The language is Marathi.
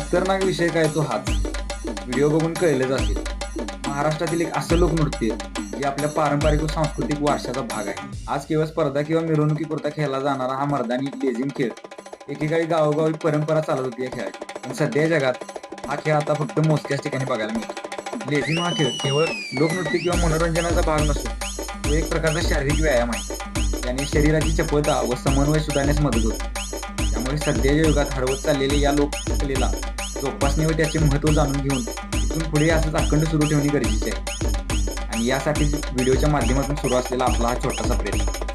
खतरनाक विषय काय तो हाच. व्हिडिओ बघून कळलेच असेल. महाराष्ट्रातील एक असं लोकनृत्य जे आपल्या पारंपरिक व सांस्कृतिक वारशाचा भाग आहे. आज केवळ स्पर्धा किंवा मिरवणुकीपुरता खेळला जाणारा हा मर्दानी लेझिम खेळ एकेकाळी गावोगावी परंपरा चालत होती या खेळाची. पण सध्या जगात हा खेळ आता फक्त मोजक्याच ठिकाणी बघायला मिळतो. लेझिम हा खेळ केवळ लोकनृत्य किंवा मनोरंजनाचा भाग नसून तो एक प्रकारचा शारीरिक व्यायाम आहे. त्याने शरीराची चपळता व समन्वय सुधारण्यास मदत होते. त्यामुळे सध्याच्या युगात हरवत चाललेल्या या लोककलेला जोपासणे व त्याचे महत्त्व जाणून घेऊन इथून पुढे असंच अखंड सुरू ठेवणे गरजेचे आहे. आणि यासाठीच व्हिडिओच्या माध्यमातून सुरू असलेला आपला हा छोटासा प्रयत्न.